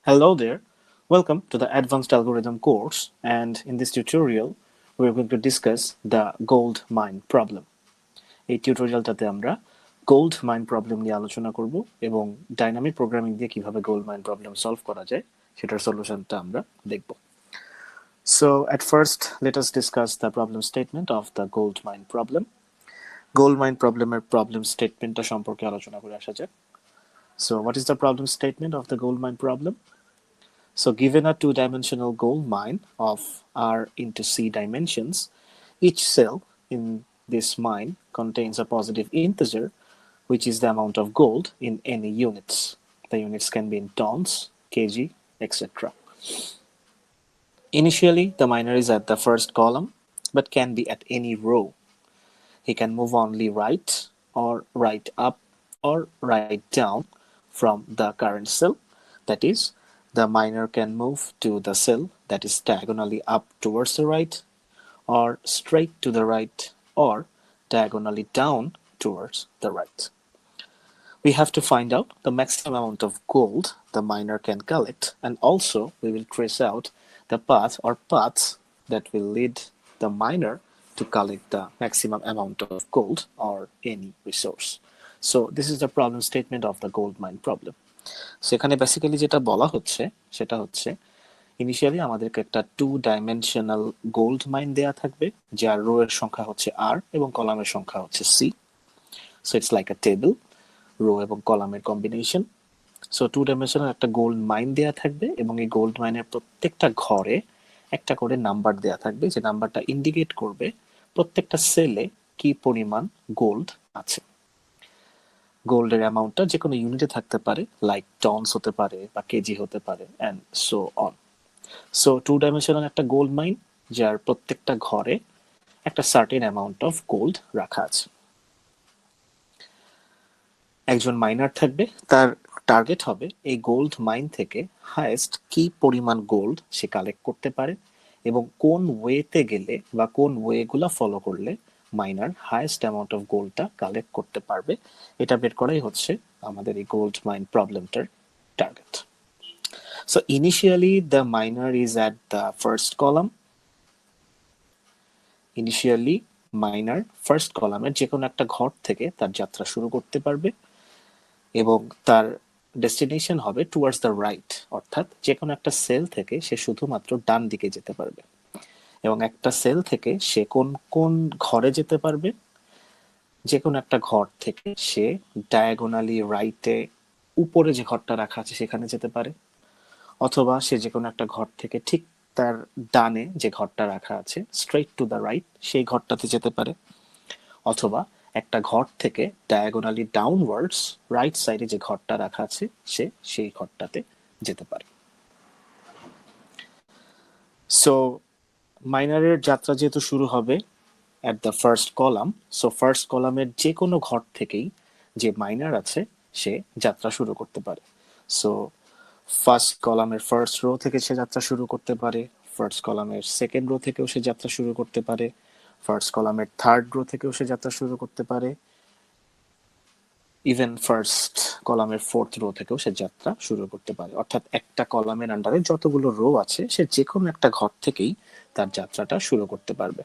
Hello there, welcome to the Advanced Algorithm course, and in this tutorial we're going to discuss the gold mine problem. এই টিউটোরিয়ালটাতে আমরা gold mine problem নিয়ে আলোচনা করব এবং dynamic programming দিয়ে কিভাবে gold mine problem solve করা যায় সেটার সলিউশনটা আমরা দেখব। So at first let us discuss the problem statement of the gold mine problem. Gold mine প্রবলেমের প্রবলেম স্টেটমেন্টটা সম্পর্কে আলোচনা করে আসা যাক। So what is the problem statement of the gold mine problem? So given a two-dimensional gold mine of R into C dimensions, each cell in this mine contains a positive integer, which is the amount of gold in any units. The units can be in tons, kg, etc. Initially, the miner is at the first column, but can be at any row. He can move only right or right up or right down from the current cell. That is, the miner can move to the cell that is diagonally up towards the right, or straight to the right, or diagonally down towards the right. We have to find out the maximum amount of gold the miner can collect, and also we will trace out the path or paths that will lead the miner to collect the maximum amount of gold or any resource. So this is the problem statement of the gold mine problem. সেখানে basically যেটা বলা হচ্ছে সেটা হচ্ছে initially আমাদেরকে একটা two dimensional gold mine দেয়া থাকবে যার রো এর সংখ্যা হচ্ছে আর এবং কলামের সংখ্যা হচ্ছে C. So it's like a table, row এবং কলামের কম্বিনেশন। সো টু ডাইমেনশনাল একটা গোল্ড মাইন দেয়া থাকবে এবং এই গোল্ড মাইনের প্রত্যেকটা ঘরে একটা করে নাম্বার দেয়া থাকবে, যে নাম্বারটা ইন্ডিকেট করবে প্রত্যেকটা সেলে কি পরিমাণ গোল্ড আছে। গোল্ডের অ্যামাউন্টটা যে কোনো ইউনিটে থাকতে পারে, লাইক টনস হতে পারে বা কেজি হতে পারে, and so on. So two dimensional একটা গোল্ড মাইন যার প্রত্যেকটা ঘরে একটা সার্টেন অ্যামাউন্ট অফ গোল্ড রাখা আছে। একজন মাইনার থাকবে, তার টার্গেট হবে এই গোল্ড মাইন থেকে হাইয়েস্ট কি পরিমাণ গোল্ড সে কালেক্ট করতে পারে এবং কোন ওয়েতে গেলে বা কোন ওয়েগুলা ফলো করলে মাইনার হাইয়েস্ট অ্যামাউন্ট অফ গোল্ডটা কালেক্ট করতে পারবে, এটা বের করাই হচ্ছে আমাদের এই গোল্ড মাইন প্রবলেমটার target. So initially the miner is at the first column. Initially miner first column এর যে কোনো একটা ঘর থেকে তার যাত্রা শুরু করতে পারবে এবং তার ডেস্টিনেশন হবে টুয়ার্ডস দ্য রাইট, অর্থাৎ যে কোনো একটা সেল থেকে সে শুধুমাত্র ডান দিকে যেতে পারবে। এবং একটা সেল থেকে সে কোন কোন ঘরে যেতে পারবে, যে কোনো একটা ঘর থেকে সে ডায়াগোনালি রাইটে উপরে যে ঘরটা রাখা আছে সেখানে যেতে পারে, অথবা সে যে কোনো একটা ঘর থেকে ঠিক তার ডানে যে ঘরটা রাখা আছে স্ট্রেট টু দ্য রাইট সেই ঘরটাতে যেতে পারে, অথবা একটা ঘর থেকে ডায়াগোনালি ডাউনওয়ার্ডস রাইট সাইডে যে ঘরটা রাখা আছে সে সেই ঘরটাতে যেতে পারে। সো মাইনারের যাত্রা যেহেতু শুরু হবে at the first column, so first কলামের যে কোনো ঘর থেকেই যে মাইনার আছে সে যাত্রা শুরু করতে পারে। সো ফার্স্ট কলামের ফার্স্ট রো থেকে সে যাত্রা শুরু করতে পারে, ফার্স্ট কলামের সেকেন্ড রো থেকেও সে যাত্রা শুরু করতে পারে, ফার্স্ট কলামের থার্ড রো থেকেও সে যাত্রা শুরু করতে পারে, ইভেন ফার্স্ট কলামের ফোর্থ রো থেকেও সে যাত্রা শুরু করতে পারে। অর্থাৎ একটা কলামের আন্ডারে যতগুলো রো আছে সে যে কোনো একটা ঘর থেকেই তার যাত্রাটা শুরু করতে পারবে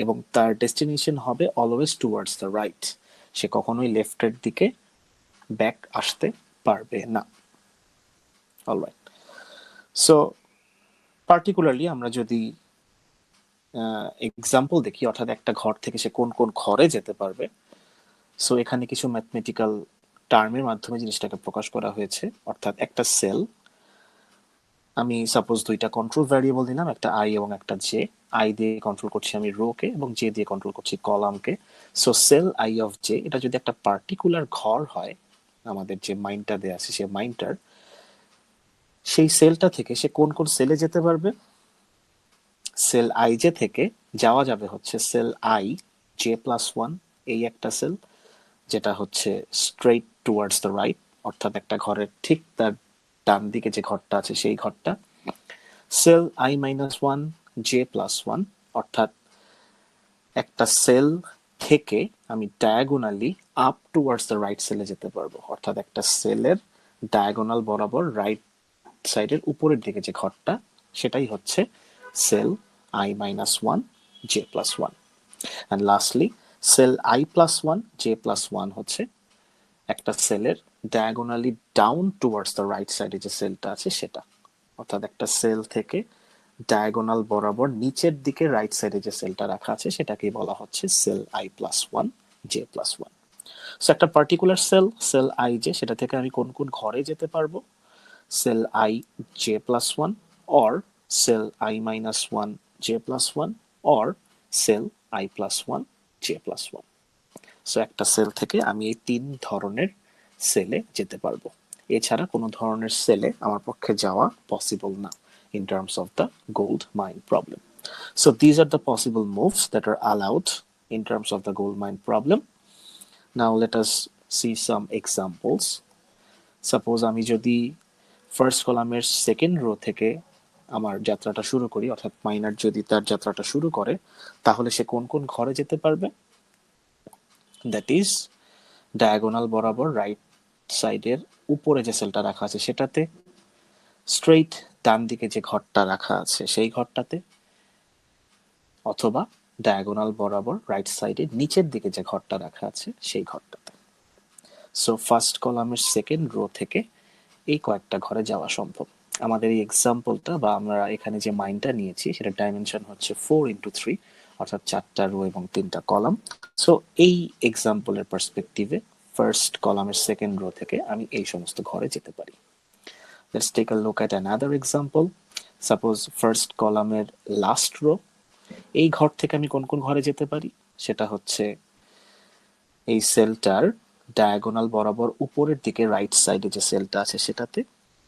এবং তার ডেস্টিনেশন হবে অলওয়েজ টুয়ার্ডস দ্য রাইট। সে কখনোই লেফটের দিকে ব্যাক আসতে পারবে না। অলরাইট, সো পার্টিকুলারলি আমরা যদি এক্সাম্পল দেখি, অর্থাৎ একটা ঘর থেকে সে কোন কোন ঘরে যেতে পারবে, সো এখানে কিছু ম্যাথমেটিক্যাল টার্মের মাধ্যমে জিনিসটাকে প্রকাশ করা হয়েছে। অর্থাৎ একটা সেল, আমি সাপোজ দুইটা কন্ট্রোল ভ্যারিয়েবল দিলাম, একটা আই এবং একটা জে। আই দিয়ে কন্ট্রোল করছি আমি রোকে এবং জে দিয়ে কন্ট্রোল করছি কলামকে। So cell i of j এটা যদি একটা পার্টিকুলার ঘর হয়, আমাদের যে মাইনটা দেয়া আছে সে মাইনটার, সেই সেলটা থেকে সে কোন কোন সেলে যেতে পারবে, সেল আই জে থেকে যাওয়া যাবে হচ্ছে cell I J plus one, এই একটা সেল যেটা হচ্ছে স্ট্রেট টুয়ার্ডস দ্য রাইট, অর্থাৎ একটা ঘরের ঠিক তার ডান দিকে যে ঘরটা আছে সেই ঘরটা। Cell I minus one J plus one, অর্থাৎ একটা সেল থেকে আমি diagonally up towards the right সেলে যেতে পারবো, অর্থাৎ একটা সেলের ডায়াগোনাল বরাবর রাইট সাইডের উপরের দিকে যে ঘরটা সেটাই হচ্ছে sell I-1 J+1 and lastly sell I+1 J+1 হচ্ছে একটা সেলের diagonally down towards the right সাইডে যে সেলটা আছে সেটা, অর্থাৎ একটা সেল থেকে ডায়াগোনাল বরাবর নিচের দিকে রাইট সাইডে যে সেলটা রাখা আছে সেটাকেই বলা হচ্ছে সেল I+1 J+1। সো একটা পার্টিকুলার সেল আই জে, সেটা থেকে আমি কোন কোন ঘরে যেতে পারবো? Cell I J+1 or cell I-1 J+1 or cell I+1 J+1। So একটা সেল থেকে আমি এই 3 ধরনের সেলে যেতে পারবো, এছাড়া কোনো ধরনের সেলে আমার পক্ষে যাওয়া পসিবল না in terms of the gold mine problem. So these are the possible moves that are allowed in terms of the gold mine problem. Now let us see some examples. Suppose আমি যদি first কলামের second rho থেকে আমার যাত্রাটা শুরু করি, অর্থাৎ minor যদি তার যাত্রাটা শুরু করে, তাহলে সে কোন কোন ঘরে যেতে পারবে? দ্যাট ইজ ডায়াগোনাল বরাবর রাইট সাইডের উপরে যে সেলটা রাখা আছে সেটাতে, স্ট্রেইট ডান দিকে যে ঘরটা রাখা আছে সেই ঘরটাতে, অথবা ডায়াগোনাল বরাবর রাইট সাইডে নিচের দিকে যে ঘরটা রাখা আছে সেই ঘরটাতে। সো ফার্স্ট কলামের সেকেন্ড রো থেকে এই কয়েকটা ঘরে যাওয়া সম্ভব। আমাদের এই এক্সাম্পলটা বা আমরা এখানে যে মাইনটা নিয়েছি সেটা ডাইমেনশন হচ্ছে 4x3, অর্থাৎ 4টা রো এবং 3টা কলাম। সো এই এক্সাম্পলের পার্সপেক্টিভে ফার্স্ট কলামের সেকেন্ড রো থেকে আমি এই সমস্ত ঘরে যেতে পারি। Let's take a look at another example. Suppose first কলামের লাস্ট রো, এই ঘর থেকে আমি কোন কোন ঘরে যেতে পারি? সেটা হচ্ছে এই সেলটার ডায়াগোনাল বরাবর উপরের দিকে রাইট সাইডে যে সেলটা আছে সেটাতে,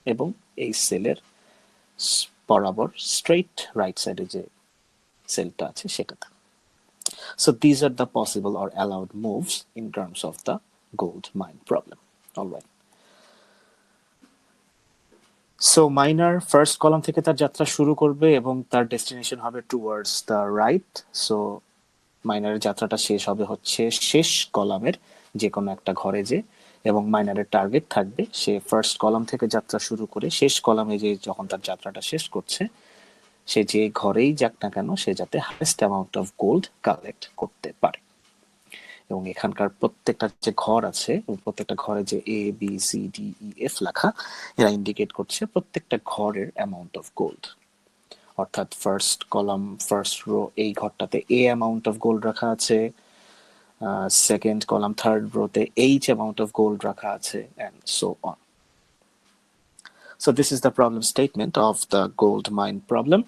এবং এই সেলের বরাবর স্ট্রেইট রাইট সাইডে যে সেলটা আছে সেটাতে। So these are the possible or allowed moves in terms of the gold mine problem. All right. So minor first column থেকে তার যাত্রা শুরু করবে এবং তার ডেস্টিনেশন হবে টুয়ার্ডস দ্য রাইট। সো মাইনারের যাত্রাটা শেষ হবে হচ্ছে শেষ কলামের যে কোনো একটা ঘরে যে, এবং মাইনারের টার্গেট থাকবে সে ফার্স্ট কলাম থেকে যাত্রা শুরু করে শেষ কলামে যে যখন তার যাত্রাটা শেষ করছে, সে যে ঘরেই যাক না কেন সে যাতে highest amount of gold collect করতে পারে। এবং এখানকার প্রত্যেকটা যে ঘর আছে, প্রত্যেকটা ঘরে যে A B C D E F লেখা, এরা ইন্ডিকেট করছে প্রত্যেকটা ঘরের অ্যামাউন্ট অফ গোল্ড। অর্থাৎ ফার্স্ট কলাম ফার্স্ট রো এই ঘরটাতে A অ্যামাউন্ট অফ গোল্ড রাখা আছে, সেকেন্ড কলাম থার্ড রোতে H অ্যামাউন্ট অফ গোল্ড রাখা আছে, and so on. So this is the problem statement of the gold mine problem.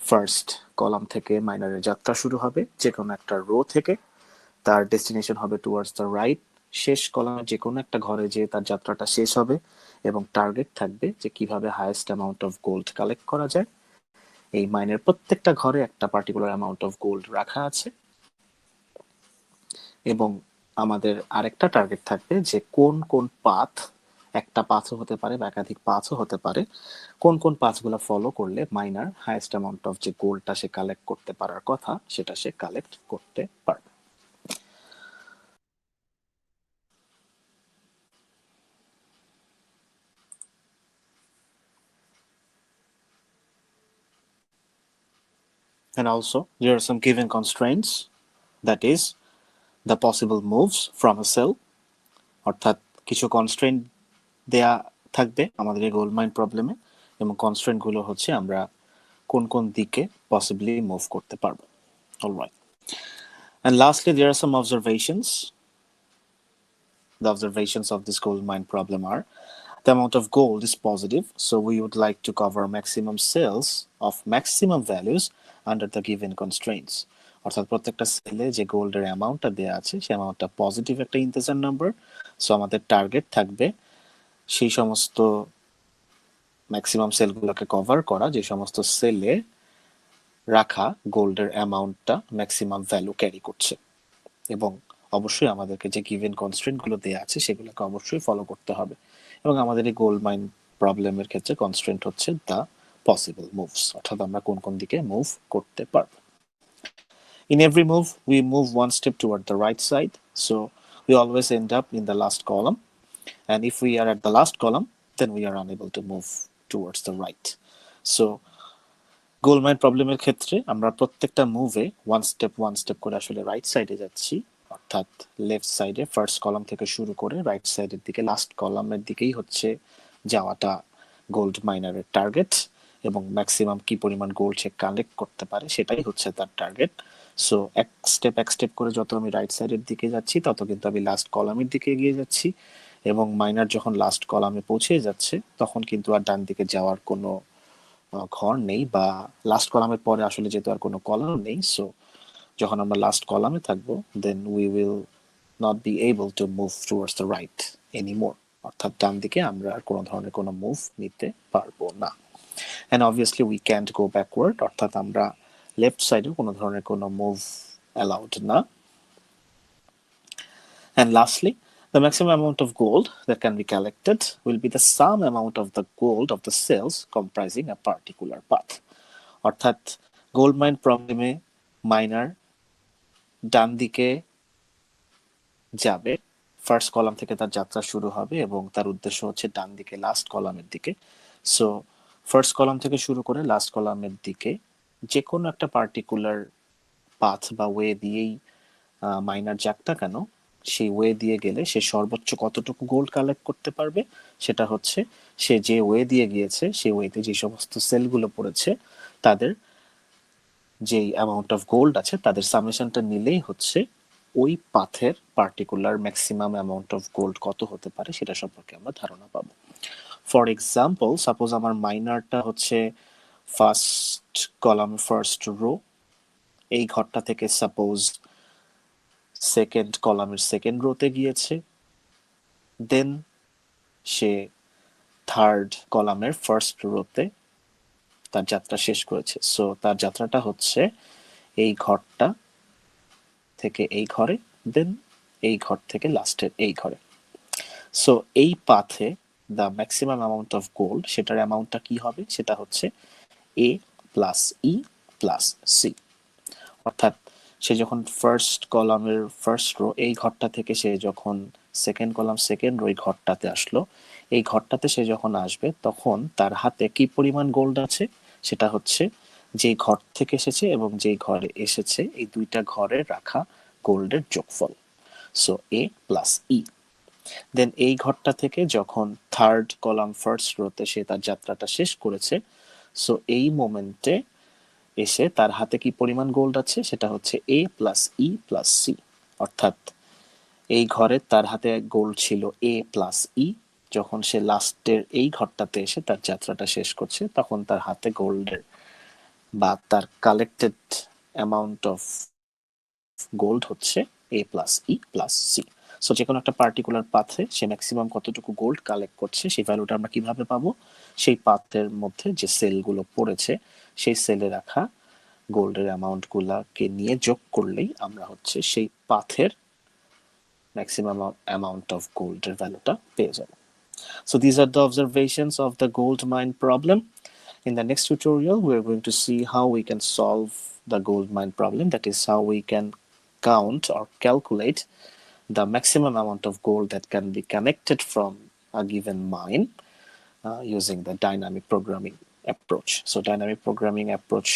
First column থেকে মাইনারের যাত্রা শুরু হবে যে কোনো একটা রো থেকে, তার ডেস্টিনেশন হবে টুয়ার্ডস দ্য রাইট, শেষ কলামে যে কোনো একটা ঘরে যে তার যাত্রাটা শেষ হবে, এবং টার্গেট থাকবে যে কিভাবে highest amount of gold collect করা যায়। এই মাইনের প্রত্যেকটা ঘরে একটা পার্টিকুলার অ্যামাউন্ট অফ গোল্ড রাখা আছে, এবং আমাদের আরেকটা টার্গেট থাকবে যে কোন কোন পাথ, একটা পাথও হতে পারে বা একাধিক পাথও হতে পারে, কোন কোন পাথগুলো ফলো করলে মাইনার হাইয়েস্ট অ্যামাউন্ট অফ যে গোল্ডটা সে কালেক্ট করতে পারার কথা সেটা সে কালেক্ট করতে পারবে। And also there are some given constraints, that is the possible moves from a cell, অর্থাৎ কিছু কনস্ট্রেন্ট দেয়া থাকবে আমাদের এই গোল্ড মাইন প্রবলেমে, এবং কনস্ট্রেন্ট গুলো হচ্ছে আমরা কোন কোন দিকে পসিবলি মুভ করতে পারবো। Alright, and lastly there are some observations. The observations of this gold mine problem are: the amount of gold is positive, so we would like to cover maximum sales of maximum values under the given constraints. অর্থাৎ প্রত্যেকটা সেলে যে গোল্ডের অ্যামাউন্টটা দেওয়া আছে সেই অ্যামাউন্টটা পজিটিভ একটা ইন্টিজার নাম্বার। সো আমাদের টার্গেট থাকবে সেই সমস্ত ম্যাক্সিমাম সেলগুলোকে কভার করা যে সমস্ত সেলে রাখা গোল্ডের অ্যামাউন্টটা ম্যাক্সিমাম ভ্যালু ক্যারি করছে, এবং অবশ্যই আমাদেরকে যে গিভেন কনস্ট্রেন্ট গুলো দেওয়া আছে সেগুলোকে অবশ্যই ফলো করতে হবে। এবং আমাদের এই গোল্ড মাইন প্রবলেমের ক্ষেত্রে কনস্ট্রেন্ট হচ্ছে দ্য পসিবল মুভস, অর্থাৎ আমরা কোন কোন দিকে মুভ করতে পারবো। In every move we move one step toward the right side, so we always end up in the last column, and if we are at the last column then we are unable to move towards the right. So gold mine প্রবলেমের ক্ষেত্রে আমরা প্রত্যেকটা মুভে one step করে আসলে right সাইডে যাচ্ছি, অর্থাৎ left সাইডে ফার্স্ট কলাম থেকে শুরু করে রাইট সাইডের দিকে লাস্ট কলামের দিকেই হচ্ছে যাওয়াটা গোল্ড মাইনারের টার্গেট, এবং ম্যাক্সিমাম কি পরিমাণ গোল্ড সে কালেক্ট করতে পারে সেটাই হচ্ছে তার টার্গেট। সো এক স্টেপ করে যত আমি রাইট সাইডের দিকে যাচ্ছি তত কিন্তু আমি লাস্ট কলামের দিকে এগিয়ে যাচ্ছি, এবং মাইনার যখন লাস্ট কলামে পৌঁছে যাচ্ছে তখন কিন্তু আর ডান দিকে যাওয়ার কোনো ঘর নেই, বা লাস্ট কলামের পরে আসলে যেহেতু আর কোনো কলাম নেই, সো যখন আমরা লাস্ট কলামে থাকবো then we will not be able to move towards the right anymore, অর্থাৎ ডান দিকে আমরা আর কোনো ধরনের কোনো মুভ নিতে পারবো না। And obviously we can't go backward, অর্থাৎ আমরা লেফট সাইডেও কোনো ধরনের কোনো মুভ অ্যালাউড না। And lastly, the maximum amount of gold that can be collected will be the sum amount of the gold of the cells comprising a particular path. অর্থাৎ gold mine প্রবলেমে minor ডান দিকে যাবে, first column থেকে তার যাত্রা শুরু হবে এবং তার উদ্দেশ্য হচ্ছে ডান দিকে লাস্ট কলামের দিকে। সো ফার্স্ট কলাম থেকে শুরু করে লাস্ট কলামের দিকে যে কোনো একটা পার্টিকুলার পাথ বা ওয়ে দিয়েই মাইনার যাক না কেন, সেই ওয়ে দিয়ে গেলে সে সর্বোচ্চ কতটুকু গোল্ড কালেক্ট করতে পারবে সেটা হচ্ছে সে যে ওয়ে দিয়ে গিয়েছে সেই ওয়েতে যে সমস্ত সেলগুলো পড়েছে তাদের যে অ্যামাউন্ট অফ গোল্ড আছে তাদের সামেশনটা নিলেই হচ্ছে ওই পাথের particular maximum amount of gold কত হতে পারে সেটা সম্পর্কে আমরা ধারণা পাবো। ফর এক্সাম্পল, সাপোজ আমার মাইনারটা হচ্ছে ফার্স্ট কলাম ফার্স্ট রো, এই ঘরটা থেকে সাপোজ সেকেন্ড কলামের সেকেন্ড রোতে গিয়েছে, দেন সে থার্ড কলামের ফার্স্ট রোতে তার যাত্রা শেষ করেছে। সো তার যাত্রাটা হচ্ছে এই ঘরটা থেকে এই ঘরে, দেন এই ঘর থেকে লাস্টের এই ঘরে। সো এই পাথে the maximum amount of gold, সেটার অ্যামাউন্টটা কি হবে সেটা হচ্ছে a plus e plus c. অর্থাৎ সে যখন ফার্স্ট কলামের ফার্স্ট রো এই ঘরটা থেকে সে যখন সেকেন্ড কলাম সেকেন্ড রো এই ঘরটাতে আসলো, এই ঘরটাতে সে যখন আসবে তখন তার হাতে কি পরিমাণ গোল্ড আছে সেটা হচ্ছে যেই ঘর থেকে এসেছে এবং যেই ঘরে এসেছে এই দুইটা ঘরে রাখা গোল্ডের যোগফল। সো এ প্লাস ই। দেন এই ঘরটা থেকে যখন থার্ড কলাম ফার্স্ট রোতে সে তার যাত্রাটা শেষ করেছে, সো এই মোমেন্টে এসে তার হাতে কি পরিমাণ গোল্ড আছে সেটা হচ্ছে a plus e plus c. অর্থাৎ এই ঘরে তার হাতে গোল্ড ছিল এ প্লাস ই, যখন সে লাস্টের এই ঘরটাতে এসে তার যাত্রাটা শেষ করছে তখন তার হাতে গোল্ডের বা তার কালেক্টেড অ্যামাউন্ট অফ গোল্ড হচ্ছে a plus e plus C. So যে কোনো একটা পার্টিকুলার পাথে সে ম্যাক্সিমাম কতটুকু গোল্ড কালেক্ট করছে সেই ভ্যালুটা আমরা কিভাবে পাবো, সেই পাথের মধ্যে যে সেলগুলো পড়েছে সেই সেলে রাখা গোল্ডের অ্যামাউন্ট গুলাকে নিয়ে যোগ করলেই আমরা হচ্ছে সেই পাথের ম্যাক্সিমাম অ্যামাউন্ট অফ গোল্ডের ভ্যালুটা পেয়ে যাব। So these are the observations of the gold mine problem. In the next tutorial, we are going to see how we can solve the gold mine problem. That is how we can count or calculate the maximum amount of gold that can be connected from a given mine using the dynamic programming approach. So dynamic programming approach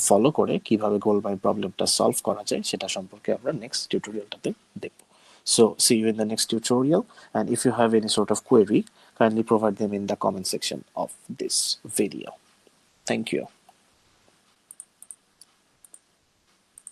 follow করে কিভাবে gold mine প্রবলেমটা solve করা যায় সেটা সম্পর্কে আমরা next টিউটোরিয়ালটাতে দেখব। So see you in the next tutorial, and if you have any sort of query, kindly provide them in the comment section of this video. Thank you.